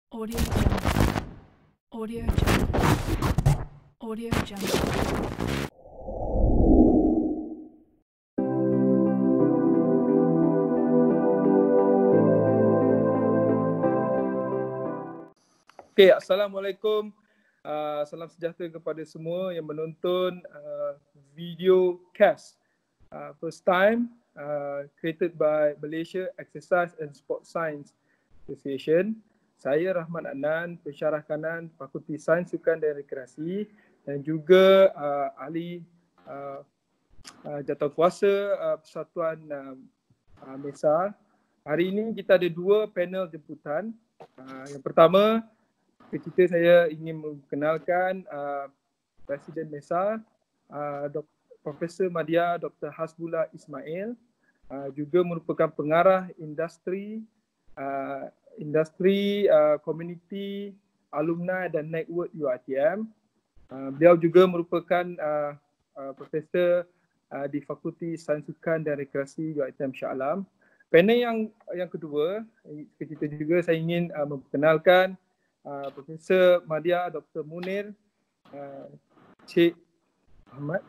Audio Jungle. Audio Jungle. Audio Jungle. Okay, Assalamualaikum. Salam sejahtera kepada semua yang menonton video cast. First time created by Malaysia Exercise and Sport Science Association. Saya Rahman Adnan, pensyarah kanan Fakulti Sains Sukan dan Rekreasi dan juga ahli jawatankuasa Persatuan MESA. Hari ini kita ada dua panel jemputan. Yang pertama, ketika saya ingin memperkenalkan Presiden MESA, Profesor Madya Dr. Hasbullah Ismail, juga merupakan pengarah industri, community, alumni dan network UiTM. Beliau juga merupakan profesor di Fakulti Sains Sukan dan Rekreasi UiTM Shah Alam. Panel yang kedua, ketika juga saya ingin memperkenalkan Profesor Madya Dr. Munir Cik Ahmad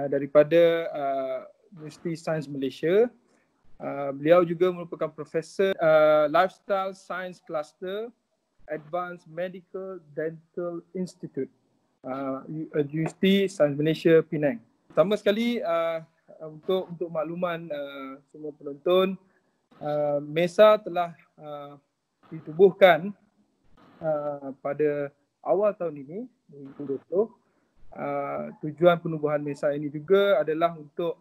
daripada Universiti Sains Malaysia. Beliau juga merupakan Profesor Lifestyle Science Cluster Advanced Medical Dental Institute Universiti Sains Malaysia Penang. Pertama sekali untuk makluman semua penonton, MESA telah ditubuhkan pada awal tahun ini, 2020. Tujuan penubuhan MESA ini juga adalah untuk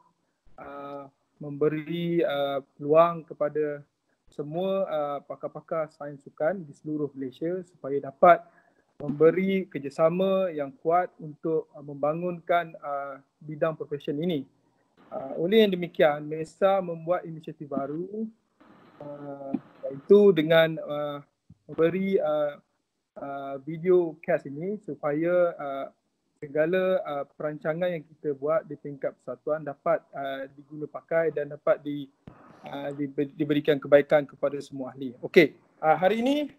memberi peluang kepada semua pakar-pakar sains sukan di seluruh Malaysia supaya dapat memberi kerjasama yang kuat untuk membangunkan bidang profesion ini. Oleh yang demikian, MESA membuat inisiatif baru iaitu dengan memberi video cast ini supaya segala perancangan yang kita buat di tingkat persatuan dapat diguna pakai dan dapat diberikan kebaikan kepada semua ahli. Okey, hari ini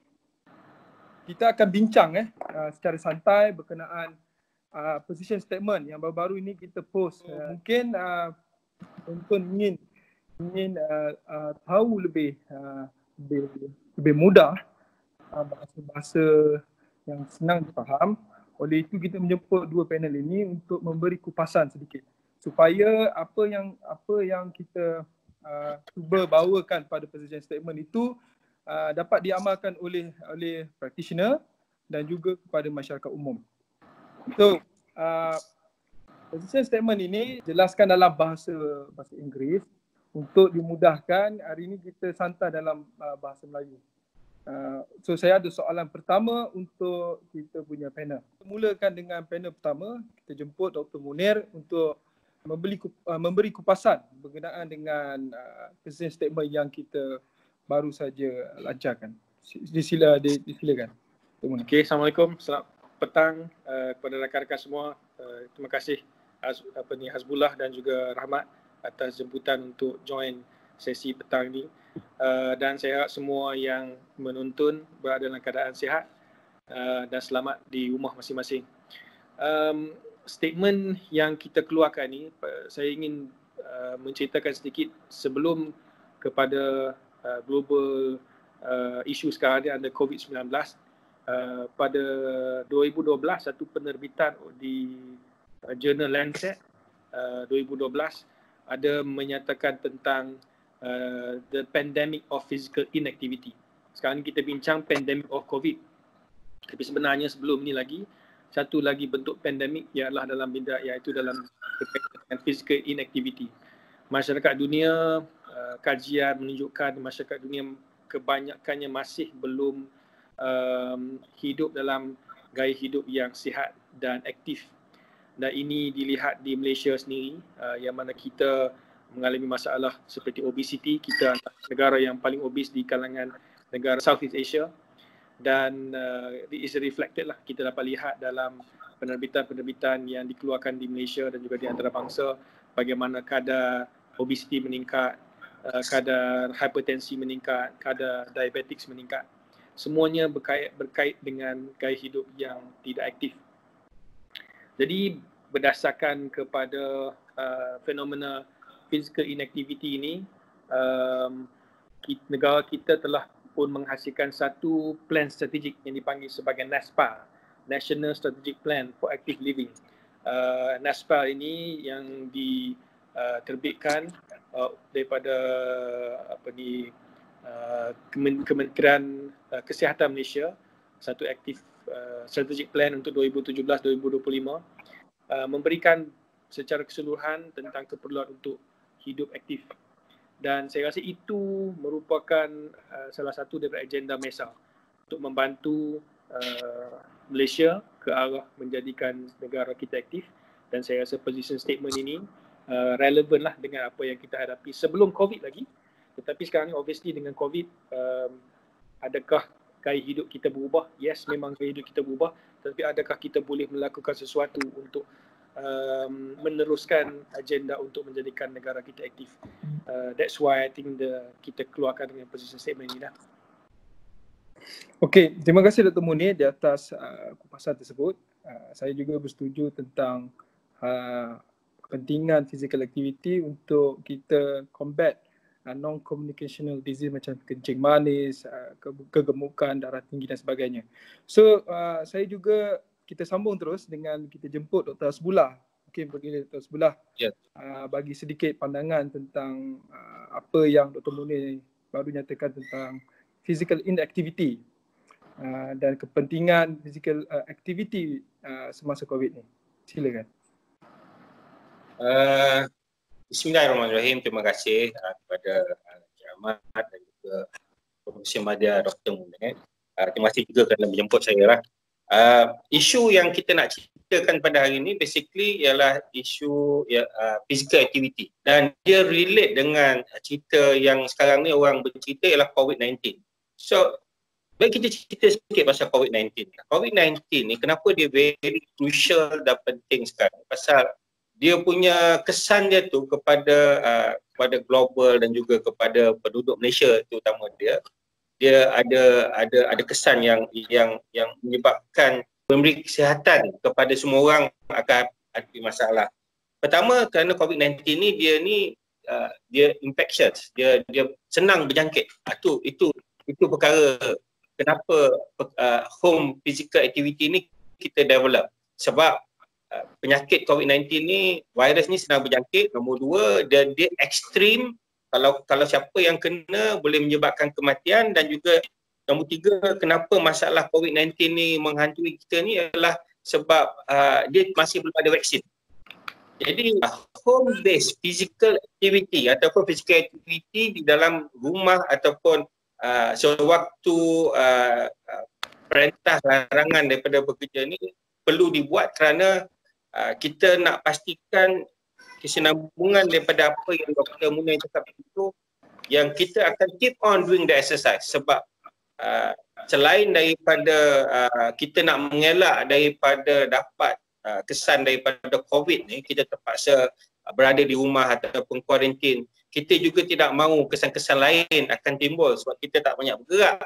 kita akan bincang secara santai berkenaan position statement yang baru-baru ini kita post. Mungkin penonton ingin tahu lebih mudah bahasa yang senang difaham. Oleh itu kita menjemput dua panel ini untuk memberi kupasan sedikit supaya apa yang kita cuba bawakan pada position statement itu dapat diamalkan oleh practitioner dan juga kepada masyarakat umum. So, position statement ini jelaskan dalam bahasa Inggeris. Untuk dimudahkan, hari ini kita santai dalam bahasa Melayu. So saya ada soalan pertama untuk kita punya panel. Mulakan dengan panel pertama, kita jemput Dr. Munir untuk memberi kupasan berkenaan dengan position statement yang kita baru saja lancarkan. Disilakan. Okey, Assalamualaikum. Selamat petang kepada rakan-rakan semua. Terima kasih Hasbullah dan juga Rahmat atas jemputan untuk join sesi petang ini. Dan saya harap semua yang menonton berada dalam keadaan sihat dan selamat di rumah masing-masing. Statement yang kita keluarkan ni, saya ingin menceritakan sedikit sebelum kepada global isu sekarang ni ada COVID-19. Pada 2012, satu penerbitan di jurnal Lancet 2012 ada menyatakan tentang the pandemic of physical inactivity. Sekarang kita bincang pandemic of COVID. Tapi sebenarnya sebelum ni lagi, satu lagi bentuk pandemik ialah dalam bidang, iaitu dalam physical inactivity. Masyarakat dunia, kajian menunjukkan masyarakat dunia kebanyakannya masih belum hidup dalam gaya hidup yang sihat dan aktif. Dan ini dilihat di Malaysia sendiri, yang mana kita mengalami masalah seperti obesity. Kita adalah negara yang paling obes di kalangan negara Southeast Asia. Dan it is reflected lah, kita dapat lihat dalam penerbitan-penerbitan yang dikeluarkan di Malaysia dan juga di antarabangsa bagaimana kadar obesity meningkat, kadar hipertensi meningkat, kadar diabetes meningkat. semuanya berkait dengan gaya hidup yang tidak aktif. Jadi berdasarkan kepada fenomena physical inactivity ini, negara kita telah pun menghasilkan satu plan strategik yang dipanggil sebagai NASPA, National Strategic Plan for Active Living. NASPA ini yang diterbitkan daripada Kementerian Kesihatan Malaysia, satu aktif strategic plan untuk 2017-2025, memberikan secara keseluruhan tentang keperluan untuk hidup aktif. Dan saya rasa itu merupakan salah satu daripada agenda MESA untuk membantu Malaysia ke arah menjadikan negara kita aktif. Dan saya rasa position statement ini relevan lah dengan apa yang kita hadapi sebelum COVID lagi. Tetapi sekarang ni obviously dengan COVID, adakah gaya hidup kita berubah? Yes, memang gaya hidup kita berubah. Tetapi adakah kita boleh melakukan sesuatu untuk meneruskan agenda untuk menjadikan negara kita aktif? That's why I think kita keluarkan dengan position statement ini dah. Okey, terima kasih Dr. Munir di atas kupasan tersebut. Saya juga bersetuju tentang kepentingan physical activity untuk kita combat non-communicational disease macam kencing manis, kegemukan, darah tinggi dan sebagainya. So, kita sambung terus dengan kita jemput Dr. Hasbullah. Mungkin bagi Dr. Hasbullah bagi sedikit pandangan tentang apa yang Dr. Munir baru nyatakan tentang physical inactivity dan kepentingan physical activity semasa COVID ni. Silakan. Bismillahirrahmanirrahim. Terima kasih kepada Encik Ahmad dan juga Profesor Madya Dr. Munir. Terima kasih juga kerana menjemput saya lah. Isu yang kita nak ceritakan pada hari ini basically ialah isu physical activity, dan dia relate dengan cerita yang sekarang ni orang bercerita ialah COVID-19. So, baik kita cerita sikit pasal COVID-19. COVID-19 ni kenapa dia very crucial dan penting sekarang? Pasal dia punya kesan dia tu kepada global dan juga kepada penduduk Malaysia terutama dia ada kesan yang menyebabkan memberi kesihatan kepada semua orang akan ada masalah. Pertama, kerana COVID-19 ni dia infectious, dia senang berjangkit. Itu perkara kenapa home physical activity ni kita develop. Sebab penyakit COVID-19 ni, virus ni senang berjangkit. Nombor dua, dia ekstrim. Kalau siapa yang kena boleh menyebabkan kematian. Dan juga nombor tiga, kenapa masalah COVID-19 ni menghantui kita ni adalah sebab dia masih belum ada vaksin. Jadi home based physical activity ataupun physical activity di dalam rumah ataupun sewaktu perintah larangan daripada bekerja ni perlu dibuat kerana kita nak pastikan kesinambungan daripada apa yang Dr. Munir cakap itu, yang kita akan keep on doing the exercise. Sebab selain daripada kita nak mengelak daripada dapat kesan daripada COVID ni, kita terpaksa berada di rumah ataupun kuarantin, kita juga tidak mahu kesan-kesan lain akan timbul sebab kita tak banyak bergerak.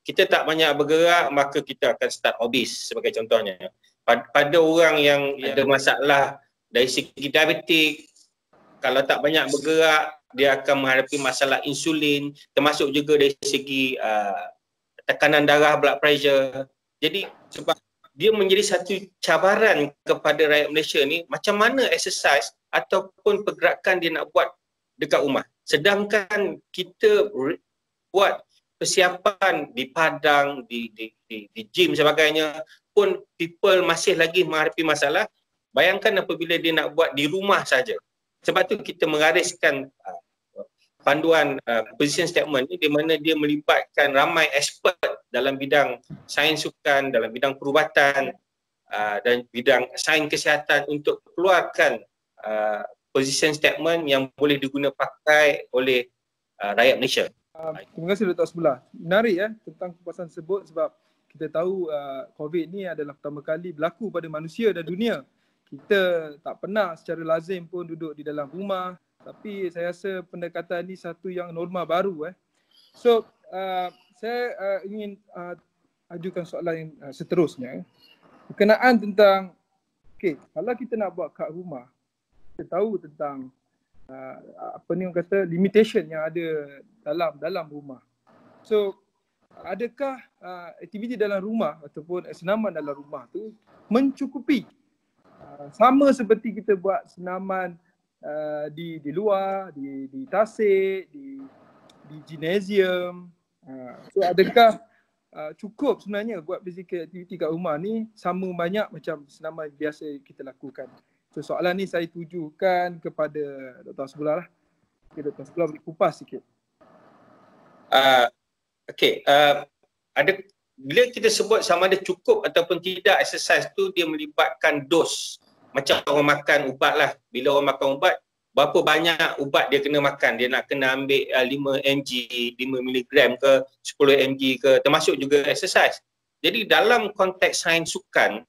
Kita tak banyak bergerak, maka kita akan start obese sebagai contohnya. Pada orang yang ada masalah dari segi diabetik, kalau tak banyak bergerak, dia akan menghadapi masalah insulin, termasuk juga dari segi tekanan darah, blood pressure. Jadi sebab dia menjadi satu cabaran kepada rakyat Malaysia ni, macam mana exercise ataupun pergerakan dia nak buat dekat rumah. Sedangkan kita buat persiapan di padang, di gym sebagainya pun people masih lagi menghadapi masalah. Bayangkan apabila dia nak buat di rumah saja. Sebab tu kita mengariskan panduan position statement ni, di mana dia melibatkan ramai expert dalam bidang sains sukan, dalam bidang perubatan dan bidang sains kesihatan untuk keluarkan position statement yang boleh diguna pakai oleh rakyat Malaysia. Terima kasih Dr. Hasbullah. Menarik tentang kupasan tersebut sebab kita tahu COVID ni adalah pertama kali berlaku pada manusia dan dunia. Kita tak pernah secara lazim pun duduk di dalam rumah, tapi saya rasa pendekatan ni satu yang norma baru. So saya ingin ajukan soalan yang seterusnya berkenaan tentang kalau kita nak buat kat rumah, kita tahu tentang orang kata limitation yang ada dalam rumah. So adakah aktiviti dalam rumah ataupun senaman dalam rumah tu mencukupi sama seperti kita buat senaman di luar, di tasik, di gimnasium. So adakah cukup sebenarnya buat physical activity kat rumah ni sama banyak macam senaman biasa kita lakukan? So soalan ni saya tujukan kepada Dr. Hasbullah lah. Okay, Dr. Hasbullah boleh kupas sikit. Ada bila kita sebut sama ada cukup ataupun tidak exercise tu, dia melibatkan dos. Macam orang makan ubat lah. Bila orang makan ubat, berapa banyak ubat dia kena makan. Dia nak kena ambil 5 mg, 5 mg ke 10 mg ke, termasuk juga exercise. Jadi dalam konteks sains sukan,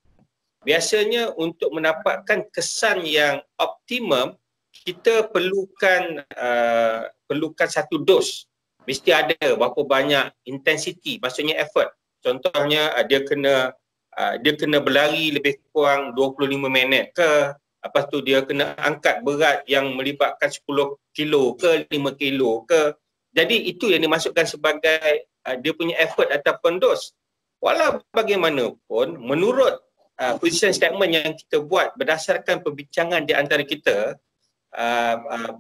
biasanya untuk mendapatkan kesan yang optimum, kita perlukan satu dos. Mesti ada berapa banyak intensity, maksudnya effort. Contohnya dia kena berlari lebih kurang 25 minit ke, lepas tu dia kena angkat berat yang melibatkan 10 kilo ke 5 kilo ke. Jadi itu yang dimasukkan sebagai dia punya effort ataupun dos. Walau bagaimanapun, menurut position statement yang kita buat berdasarkan perbincangan di antara kita,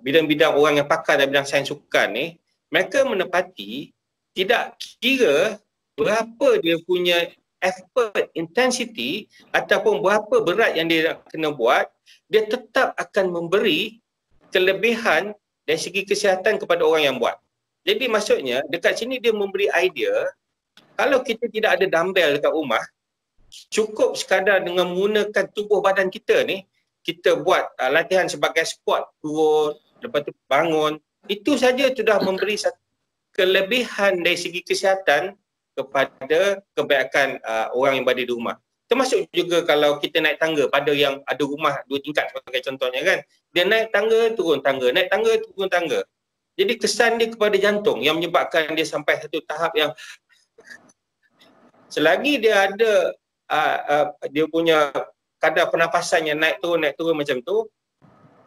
bidang-bidang orang yang pakar dalam bidang sains sukan ni, mereka menepati tidak kira berapa dia punya effort intensity ataupun berapa berat yang dia kena buat, dia tetap akan memberi kelebihan dari segi kesihatan kepada orang yang buat. Jadi maksudnya dekat sini dia memberi idea, kalau kita tidak ada dumbbell dekat rumah, cukup sekadar dengan menggunakan tubuh badan kita ni, kita buat latihan sebagai squat, turun, lepas tu bangun, itu saja sudah memberi satu kelebihan dari segi kesihatan kepada kebaikan orang yang berada di rumah. Termasuk juga kalau kita naik tangga, pada yang ada rumah 2 tingkat sebagai contohnya kan, dia naik tangga, turun tangga, naik tangga, turun tangga. Jadi kesan dia kepada jantung yang menyebabkan dia sampai satu tahap yang selagi dia ada dia punya kadar pernafasan yang naik turun macam tu,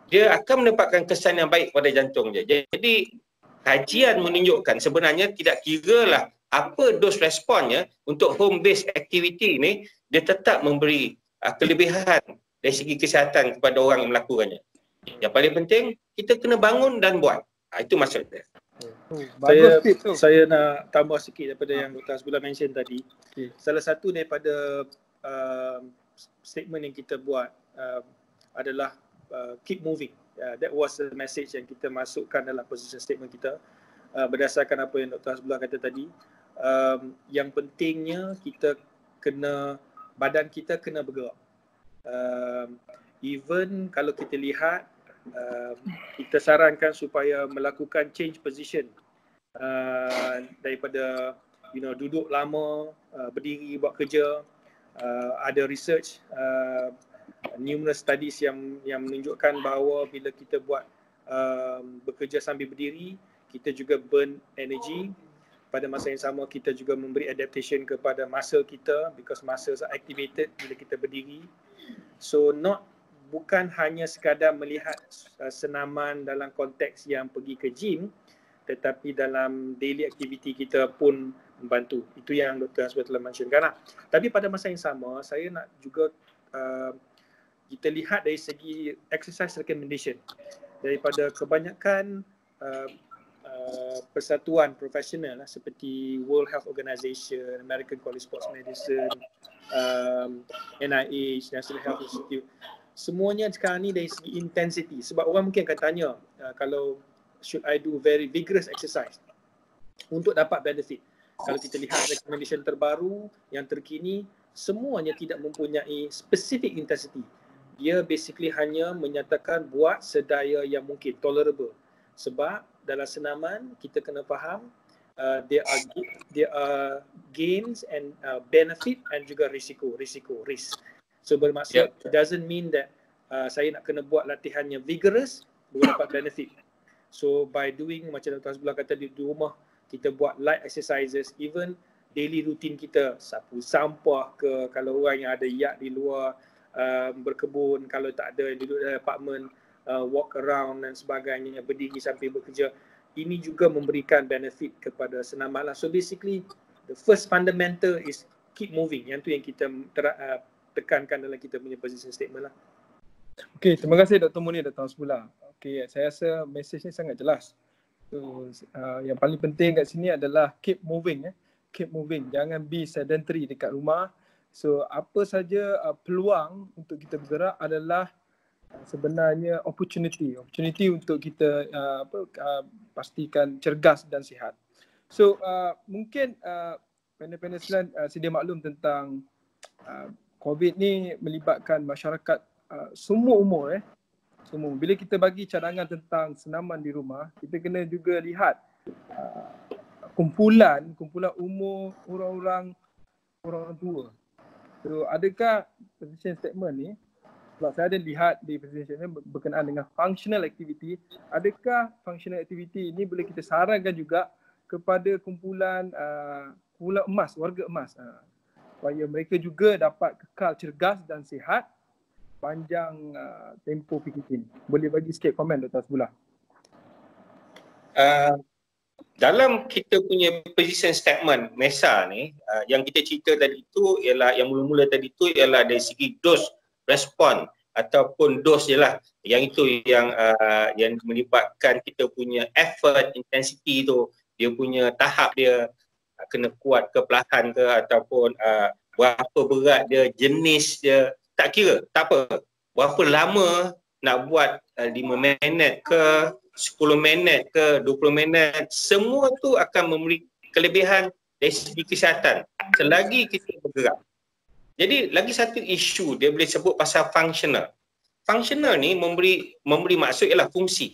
dia akan mendapatkan kesan yang baik pada jantung dia. Jadi kajian menunjukkan sebenarnya tidak kiralah apa dos responnya untuk home based activity ni, dia tetap memberi kelebihan dari segi kesihatan kepada orang yang melakukannya. Yang paling penting, kita kena bangun dan buat. Itu maksud dia. Saya nak tambah sikit daripada yang Dr. Hasbullah mention tadi. Salah satu daripada statement yang kita buat adalah keep moving. That was the message yang kita masukkan dalam position statement kita, berdasarkan apa yang Dr. Hasbullah kata tadi. Yang pentingnya badan kita kena bergerak. Even kalau kita lihat, kita sarankan supaya melakukan change position daripada duduk lama, berdiri buat kerja. Ada research, numerous studies yang menunjukkan bahawa bila kita buat bekerja sambil berdiri, kita juga burn energy. Pada masa yang sama, kita juga memberi adaptation kepada muscle kita, because muscles are activated bila kita berdiri. So bukan hanya sekadar melihat senaman dalam konteks yang pergi ke gym, tetapi dalam daily activity kita pun membantu. Itu yang Dr. Hasbullah telah mentionkan lah. Tapi pada masa yang sama, saya nak juga kita lihat dari segi exercise recommendation. Daripada kebanyakan persatuan profesional lah, seperti World Health Organization, American College of Sports Medicine, NIH, National Health Institute, semuanya sekarang ni dari segi intensity. Sebab orang mungkin akan tanya, kalau should I do very vigorous exercise untuk dapat benefit? Kalau kita lihat recommendation terbaru yang terkini, semuanya tidak mempunyai specific intensity. Dia basically hanya menyatakan buat sedaya yang mungkin, tolerable. Sebab dalam senaman kita kena faham there are gains and benefit and juga risk. So bermaksud it doesn't mean that saya nak kena buat latihan yang vigorous baru dapat benefit. So by doing macam Dr. Hasbullah kata di rumah kita buat light exercises, even daily routine kita, sapu sampah ke, kalau orang yang ada yard di luar, berkebun, kalau tak ada duduk dalam apartment, walk around dan sebagainya, berdiri sambil bekerja. Ini juga memberikan benefit kepada senaman lah. So basically, the first fundamental is keep moving. Yang tu yang kita tekankan dalam kita punya position statement lah. Okey, terima kasih Dr. Munir, Dr. Hasbullah. Okey, saya rasa mesej ni sangat jelas. So, yang paling penting kat sini adalah keep moving. Keep moving. Jangan be sedentary dekat rumah. So, apa saja peluang untuk kita bergerak adalah sebenarnya opportunity untuk kita pastikan cergas dan sihat. So, mungkin panel-panel sekalian sedia maklum tentang COVID ni melibatkan masyarakat semua umur. Semua. Bila kita bagi cadangan tentang senaman di rumah, kita kena juga lihat kumpulan umur orang tua. So, adakah position statement ni, sebab saya ada lihat di position statement berkenaan dengan functional activity, adakah functional activity ni boleh kita sarankan juga kepada kumpulan emas, warga emas, supaya mereka juga dapat kekal cergas dan sihat panjang tempoh PKP ni. Boleh bagi sikit komen Dr. Hasbullah? Dalam kita punya position statement MESA ni, yang kita cerita tadi tu ialah, yang mula-mula tadi tu ialah dari segi dose respon ataupun dos je lah. Yang itu yang melibatkan kita punya effort, intensity tu, dia punya tahap dia kena kuat ke perlahan ke, ataupun berapa berat dia, jenis dia, tak kira, tak apa. Berapa lama nak buat 5 minit ke, 10 minit ke, 20 minit, semua tu akan memberi kelebihan dari segi kesihatan selagi kita bergerak. Jadi lagi satu isu dia boleh sebut pasal functional. Functional ni memberi maksud ialah fungsi.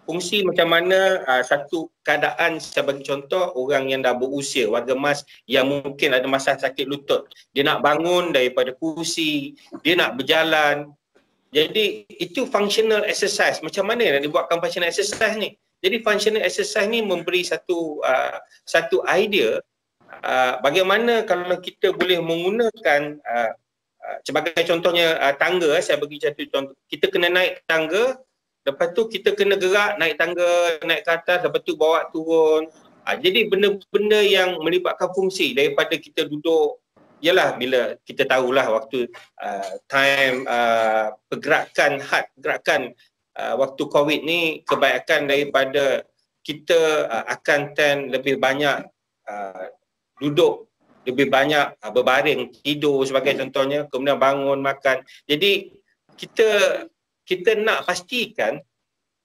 Fungsi macam mana satu keadaan, saya bagi contoh orang yang dah berusia, warga emas yang mungkin ada masalah sakit lutut. Dia nak bangun daripada kursi, dia nak berjalan. Jadi itu functional exercise. Macam mana nak dibuatkan functional exercise ni? Jadi functional exercise ni memberi satu idea bagaimana kalau kita boleh menggunakan sebagai contohnya tangga. Saya bagi satu contoh. Kita kena naik tangga, lepas tu kita kena gerak naik tangga, naik ke atas, lepas tu bawa turun. Jadi benda-benda yang melibatkan fungsi daripada kita duduk. Yalah, bila kita tahulah waktu time pergerakan waktu COVID ni, kebanyakan daripada kita akan tend lebih banyak duduk, lebih banyak berbaring, tidur sebagai contohnya, kemudian bangun, makan. Jadi kita nak pastikan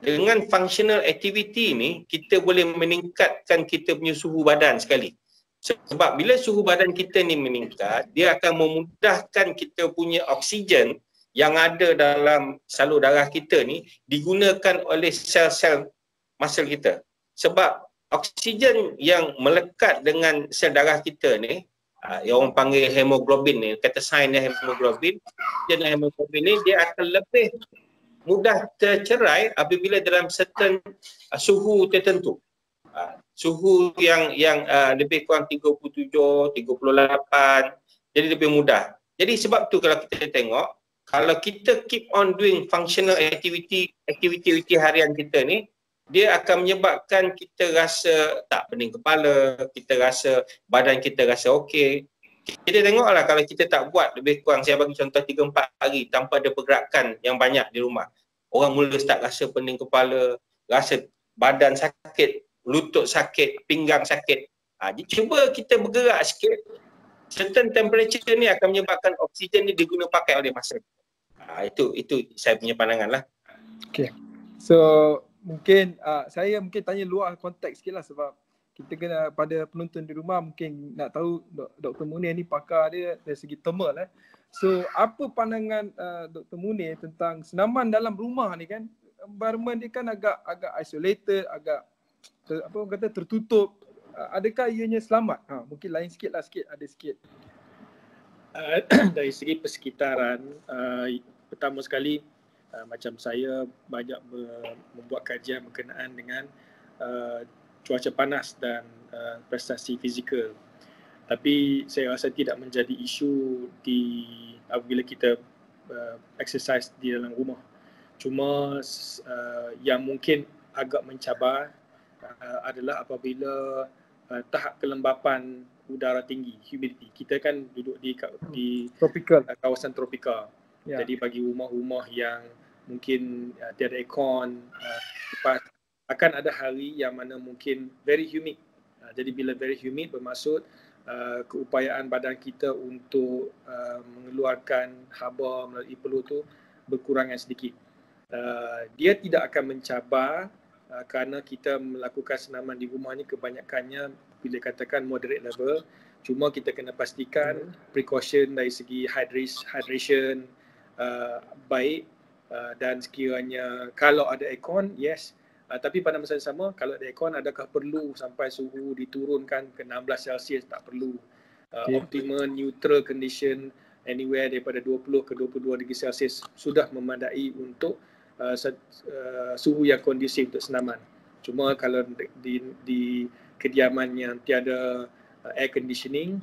dengan functional activity ni kita boleh meningkatkan kita punya suhu badan sekali. Sebab bila suhu badan kita ni meningkat, dia akan memudahkan kita punya oksigen yang ada dalam salur darah kita ni digunakan oleh sel-sel muscle kita. Sebab oksigen yang melekat dengan sel darah kita ni, yang orang panggil hemoglobin ni, kata sainnya hemoglobin, ni dia akan lebih mudah tercerai apabila dalam certain suhu tertentu. Suhu yang lebih kurang 37, 38, jadi lebih mudah. Jadi sebab tu kalau kita tengok, kalau kita keep on doing functional activity harian kita ni, dia akan menyebabkan kita rasa tak pening kepala, kita rasa badan kita rasa okey. Kita tengoklah kalau kita tak buat lebih kurang, saya bagi contoh 3-4 hari tanpa ada pergerakan yang banyak di rumah, orang mula start rasa pening kepala, rasa badan sakit, lutut sakit, pinggang sakit. Cuba kita bergerak sikit, certain temperature ni akan menyebabkan oksigen ni diguna pakai oleh masa. Itu saya punya pandangan lah. Okay. So mungkin saya tanya luar konteks sikit lah, sebab kita kena, pada penonton di rumah mungkin nak tahu Dr. Munir ni pakar dia dari segi thermal. So apa pandangan Dr. Munir tentang senaman dalam rumah ni kan? Environment dia kan agak isolated, agak tertutup. Adakah ianya selamat? Mungkin lain sikit, ada sikit. Dari segi persekitaran, pertama sekali macam saya banyak membuat kajian berkenaan dengan cuaca panas dan prestasi fizikal. Tapi saya rasa tidak menjadi isu apabila kita exercise di dalam rumah. Cuma yang mungkin agak mencabar adalah apabila tahap kelembapan udara tinggi, humidity. Kita kan duduk di Tropical. kawasan tropika. Jadi bagi rumah-rumah yang mungkin tiada aircon, akan ada hari yang mana mungkin very humid. Jadi bila very humid bermaksud keupayaan badan kita untuk mengeluarkan haba melalui peluh tu berkurangan sedikit. Dia tidak akan mencabar kerana kita melakukan senaman di rumah ni kebanyakannya bila katakan moderate level. Cuma kita kena pastikan precaution dari segi hydration baik, dan sekiranya kalau ada aircon, yes. Tapi pada masa yang sama, kalau ada aircon, adakah perlu sampai suhu diturunkan ke 16 Celsius? Tak perlu. Optimal neutral condition anywhere daripada 20 ke 22 degree Celsius sudah memadai untuk suhu yang kondusif untuk senaman. Cuma kalau di kediaman yang tiada air conditioning,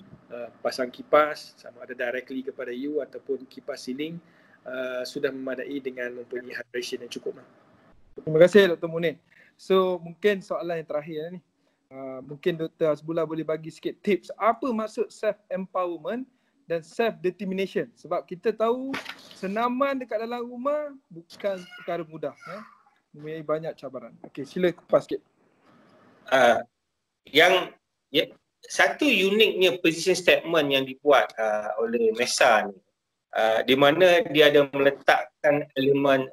pasang kipas sama ada directly kepada you ataupun kipas ceiling sudah memadai dengan mempunyai hydration yang cukup. Terima kasih Dr. Munir. So mungkin soalan yang terakhir ni, mungkin Dr. Hasbullah boleh bagi sikit tips apa maksud self-empowerment dan self-determination. Sebab kita tahu senaman dekat dalam rumah bukan perkara mudah. Mempunyai banyak cabaran. Okey, sila kupas sikit. Satu uniknya position statement yang dibuat oleh MESA ni, di mana dia ada meletakkan elemen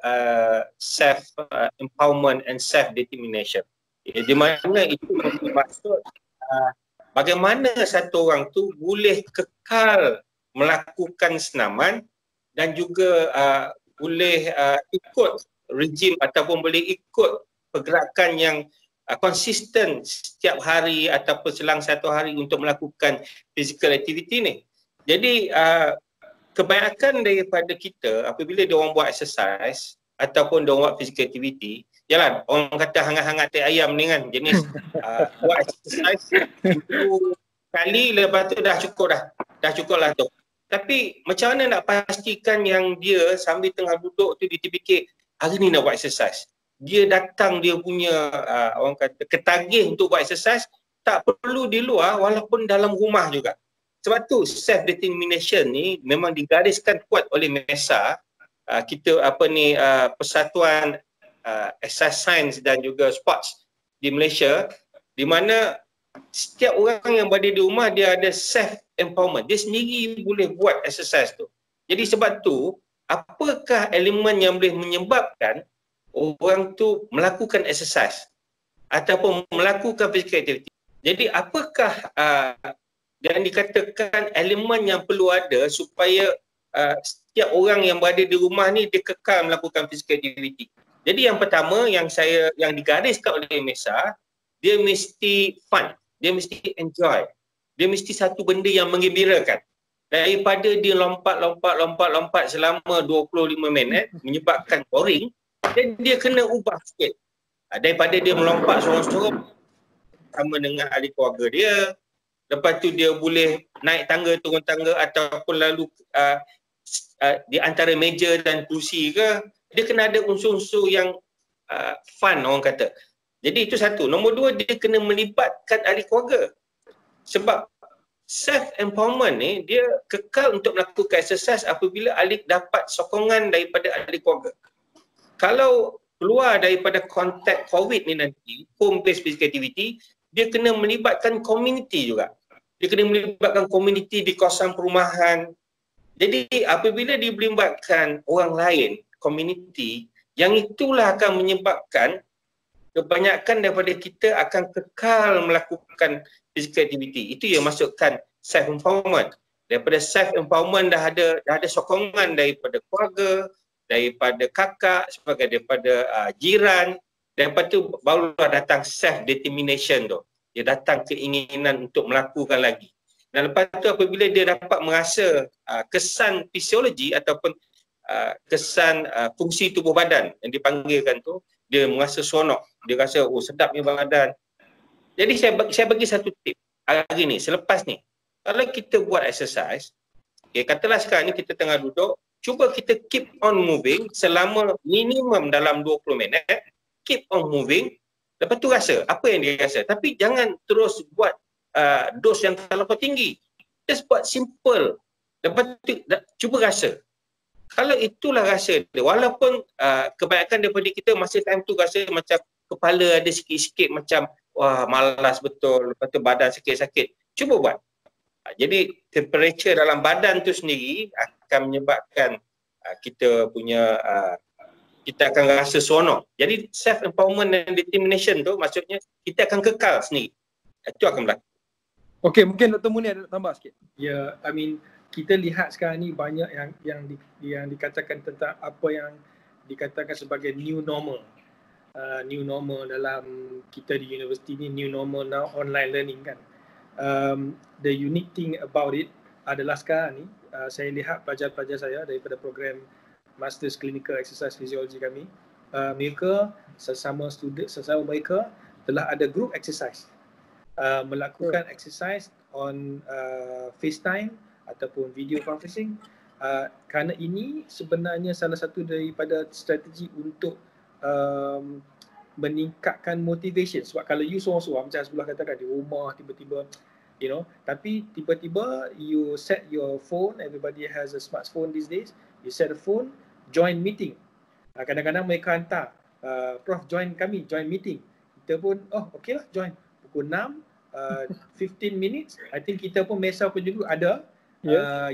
self-empowerment and self-determination. Di mana itu bermaksud bagaimana satu orang tu boleh kekal melakukan senaman dan juga boleh ikut rejim ataupun boleh ikut pergerakan yang konsisten setiap hari ataupun selang satu hari untuk melakukan physical activity ni. Jadi kebanyakan daripada kita apabila dia orang buat exercise ataupun dia orang buat physical activity, yalah orang kata hangat-hangat teh ayam ni kan, jenis buat exercise 10 kali lepas tu dah cukup lah tu. Tapi macam mana nak pastikan yang dia sambil tengah duduk tu dia terfikir hari ni nak buat exercise. Dia datang dia punya orang kata ketagih untuk buat exercise, tak perlu di luar walaupun dalam rumah juga. Sebab tu self-determination ni memang digariskan kuat oleh MESA, kita Persatuan Exercise Science dan juga Sports di Malaysia, di mana setiap orang yang berada di rumah dia ada self-empowerment. Dia sendiri boleh buat exercise tu. Jadi sebab tu, apakah elemen yang boleh menyebabkan orang tu melakukan exercise ataupun melakukan physical activity? Jadi apakah dan dikatakan elemen yang perlu ada supaya setiap orang yang berada di rumah ni dia kekal melakukan physical activity. Jadi yang pertama yang digariskan oleh MESA, dia mesti fun, dia mesti enjoy, dia mesti satu benda yang menggembirakan. Daripada dia lompat selama 25 minit menyebabkan boring, dan dia kena ubah sikit. Daripada dia melompat sorang-sorang sama dengan ahli keluarga dia, lepas tu dia boleh naik tangga, turun tangga ataupun lalu di antara meja dan kursi ke, dia kena ada unsur-unsur yang fun orang kata. Jadi itu satu. Nombor dua, dia kena melibatkan ahli keluarga. Sebab self-empowerment ni dia kekal untuk melakukan exercise apabila ahli dapat sokongan daripada ahli keluarga. Kalau keluar daripada konteks COVID ni nanti, home-based physical activity, dia kena melibatkan community juga. Dia kena melibatkan community di kawasan perumahan. Jadi apabila dia melibatkan orang lain, community, yang itulah akan menyebabkan kebanyakan daripada kita akan kekal melakukan physical activity. Itu yang masukkan self-empowerment. Daripada self-empowerment dah ada sokongan daripada keluarga, daripada kakak, sebagai daripada jiran. Dan lepas tu barulah datang self-determination tu. Dia datang keinginan untuk melakukan lagi. Dan lepas tu apabila dia dapat merasa kesan fisiologi ataupun kesan fungsi tubuh badan yang dipanggilkan tu, dia merasa seronok. Dia rasa sedapnya badan. Jadi saya bagi satu tip hari ni, selepas ni. Kalau kita buat exercise, okay, katalah sekarang ni kita tengah duduk, cuba kita keep on moving selama minimum dalam 20 minit, keep on moving, lepas tu rasa apa yang dia rasa. Tapi jangan terus buat dos yang terlalu tinggi. Just buat simple. Lepas tu cuba rasa. Kalau itulah rasa dia, walaupun kebanyakan daripada kita masa time tu rasa macam kepala ada sikit-sikit macam wah malas betul, lepas tu badan sakit-sakit, cuba buat. Jadi temperature dalam badan tu sendiri akan menyebabkan kita punya kita akan rasa seronok. Jadi self empowerment dan determination tu maksudnya kita akan kekal sendiri. Itu akan berlaku. Okey, mungkin Dr. Munir ada tambah sikit. Ya, I mean kita lihat sekarang ni banyak yang dikatakan tentang apa yang dikatakan sebagai new normal. New normal dalam kita di universiti ni, new normal now online learning kan. The unique thing about it adalah sekarang ni saya lihat pelajar-pelajar saya daripada program Masters Clinical Exercise Physiology kami, mereka sesama mereka telah ada group exercise. Melakukan exercise on FaceTime ataupun video conferencing, kerana ini sebenarnya salah satu daripada strategi untuk meningkatkan motivation. Sebab kalau you seorang-seorang macam sebelah katakan di rumah tiba-tiba tapi tiba-tiba you set your phone, everybody has a smartphone these days, you set a phone, join meeting. Kadang-kadang mereka hantar, Prof join kami, join meeting. Kita pun okey lah join pukul 6, 15 minutes, I think kita pun Mesa pun juga ada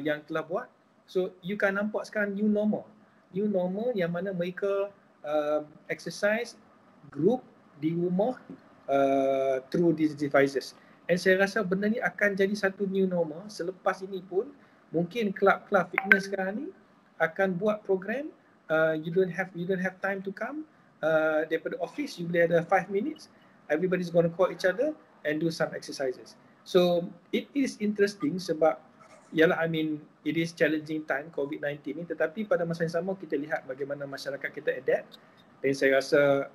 yang telah buat. So you kan nampak sekarang new normal yang mana mereka exercise group di rumah through these devices. And saya rasa benda ni akan jadi satu new normal. Selepas ini pun mungkin kelab-kelab fitness sekarang ni akan buat program, you don't have time to come daripada office, you boleh ada 5 minutes, everybody's going to call each other and do some exercises. So it is interesting sebab yalah, I mean it is challenging time COVID-19 ni, tetapi pada masa yang sama kita lihat bagaimana masyarakat kita adapt, dan saya rasa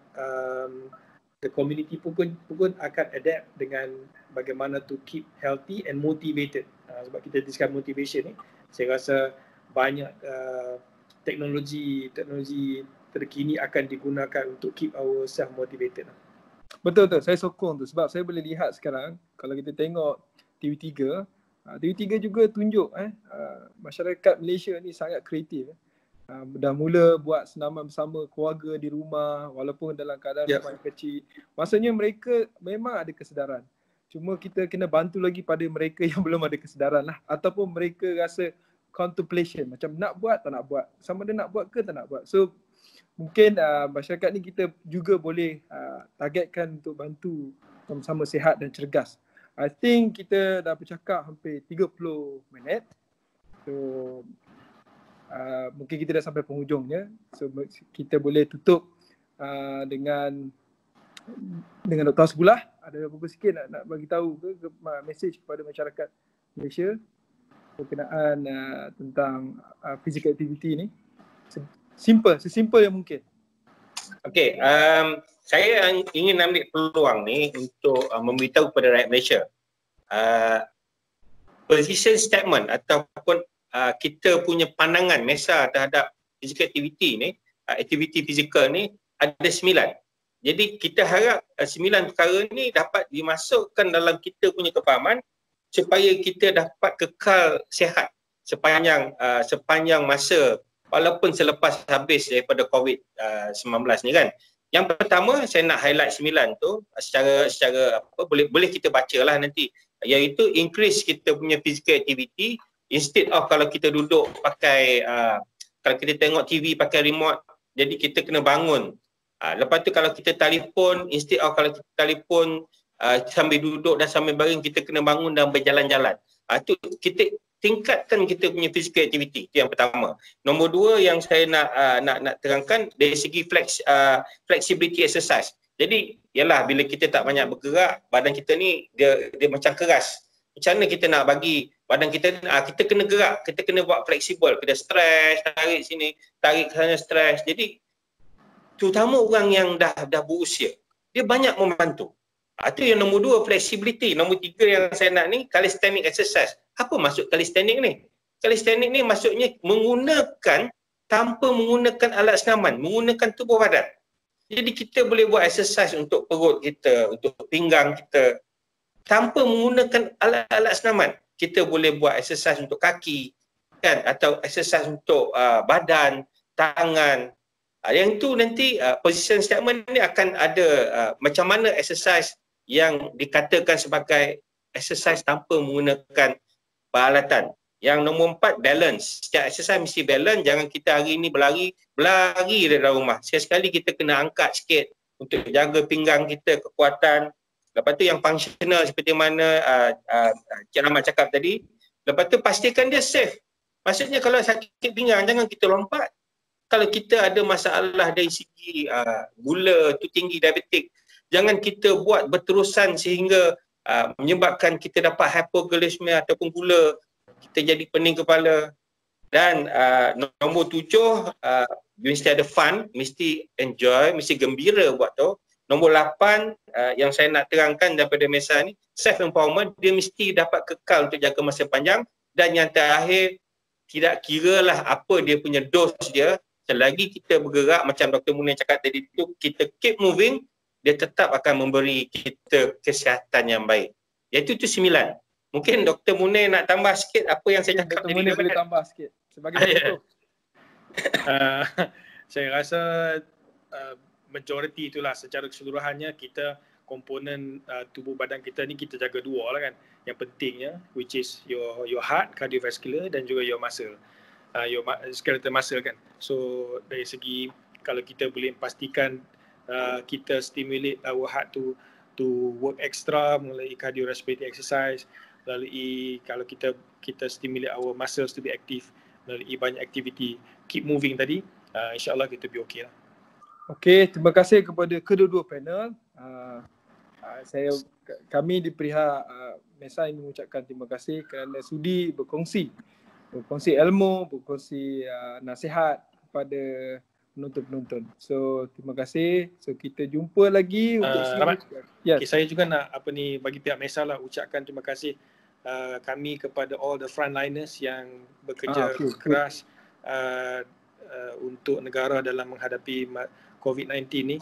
the community pun akan adapt dengan bagaimana to keep healthy and motivated. Sebab kita discuss motivation ni, saya rasa banyak teknologi terkini akan digunakan untuk keep our self motivated. Betul, saya sokong tu sebab saya boleh lihat sekarang kalau kita tengok TV3, TV3 juga tunjuk masyarakat Malaysia ni sangat kreatif. Dah mula buat senaman bersama keluarga di rumah walaupun dalam keadaan rumah yang kecil. Maksudnya mereka memang ada kesedaran. Cuma kita kena bantu lagi pada mereka yang belum ada kesedaran lah, ataupun mereka rasa contemplation, macam nak buat tak nak buat, sama ada nak buat ke tak nak buat. So mungkin masyarakat ni kita juga boleh targetkan untuk bantu sama-sama sihat dan cergas. I think kita dah bercakap hampir 30 minit. So mungkin kita dah sampai penghujungnya. So kita boleh tutup dengan Dr. Hasbullah. Ada apa-apa sikit nak bagi tahu ke message kepada masyarakat Malaysia berkenaan tentang physical activity ni? Sesimpel yang mungkin. Okey, saya ingin ambil peluang ni untuk memberitahu kepada rakyat Malaysia. Position statement ataupun kita punya pandangan Mesa terhadap physical activity ni, aktiviti fizikal ni ada 9. Jadi kita harap 9 perkara ni dapat dimasukkan dalam kita punya kefahaman supaya kita dapat kekal sihat sepanjang masa walaupun selepas habis daripada COVID-19 ni kan. Yang pertama saya nak highlight 9 tu secara apa boleh kita bacalah nanti, iaitu increase kita punya physical activity instead of kalau kita duduk pakai kalau kita tengok TV pakai remote, jadi kita kena bangun. Lepas tu kalau kita telefon, instead of kalau kita telefon sambil duduk dan sambil baring, kita kena bangun dan berjalan-jalan. Tu kita tingkatkan kita punya physical activity. Itu yang pertama. Nombor 2 yang saya nak terangkan dari segi flexibility exercise. Jadi ialah bila kita tak banyak bergerak, badan kita ni dia macam keras. Macam mana kita nak bagi badan kita kita kena gerak, kita kena buat fleksibel, kita stretch, tarik sini, tarik sana, stretch. Jadi terutama orang yang dah berusia, dia banyak membantu. Itu yang nombor 2, flexibility. Nombor 3 yang saya nak ni, calisthenic exercise. Apa maksud calisthenic ni? Calisthenic ni maksudnya menggunakan tanpa menggunakan alat senaman, menggunakan tubuh badan. Jadi kita boleh buat exercise untuk perut kita, untuk pinggang kita tanpa menggunakan alat-alat senaman. Kita boleh buat exercise untuk kaki kan, atau exercise untuk badan, tangan. Yang tu nanti position statement ni akan ada macam mana exercise yang dikatakan sebagai exercise tanpa menggunakan peralatan. Yang nombor 4, balance. Setiap exercise mesti balance. Jangan kita hari ni berlari dalam rumah. Sekali-sekali kita kena angkat sikit untuk jaga pinggang kita, kekuatan. Lepas tu yang functional seperti mana Cik Rahmat cakap tadi. Lepas tu pastikan dia safe. Maksudnya kalau sakit pinggang, jangan kita lompat. Kalau kita ada masalah dari segi gula tu tinggi, diabetik, jangan kita buat berterusan sehingga menyebabkan kita dapat hypoglycemia ataupun gula, kita jadi pening kepala. Dan nombor 7, mesti ada fun, mesti enjoy, mesti gembira buat tu. Nombor 8 yang saya nak terangkan daripada Mesa ni, self empowerment, dia mesti dapat kekal untuk jangka masa panjang. Dan yang terakhir, tidak kiralah apa dia punya dos dia, selagi kita bergerak macam Dr. Munir cakap tadi tu, kita keep moving, dia tetap akan memberi kita kesihatan yang baik. Iaitu tu 9. Mungkin Dr. Munir nak tambah sikit apa yang saya cakap Dr. tadi. Munir boleh tambah sikit sebagai doktor. Saya rasa majoriti itulah, secara keseluruhannya kita komponen tubuh badan kita ni kita jaga 2 lah kan. Yang pentingnya which is your heart, cardiovascular, dan juga your muscle, your skeletal muscle kan. So dari segi kalau kita boleh pastikan kita stimulate our heart to work extra melalui cardiorespiratory exercise, melalui kalau kita stimulate our muscles to be active melalui banyak aktiviti, keep moving tadi, insyaAllah kita be okay lah. Okey, terima kasih kepada kedua-dua panel. Kami di pihak Mesa ingin mengucapkan terima kasih kerana sudi berkongsi ilmu, berkongsi nasihat kepada penonton-penonton. So terima kasih. So kita jumpa lagi untuk Rahmat. Yes. Okay, saya juga nak bagi pihak Mesa lah ucapkan terima kasih kami kepada all the frontliners yang bekerja keras untuk negara dalam menghadapi COVID-19 ni.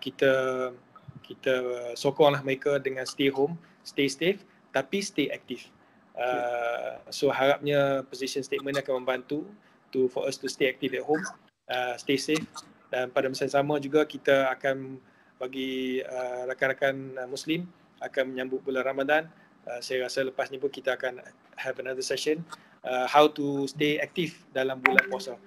Kita sokonglah mereka dengan stay home, stay safe, tapi stay aktif. So harapnya position statement akan membantu for us to stay active at home, stay safe, dan pada masa yang sama juga kita akan bagi rakan-rakan Muslim akan menyambut bulan Ramadan. Saya rasa lepas ni pun kita akan have another session how to stay active dalam bulan puasa.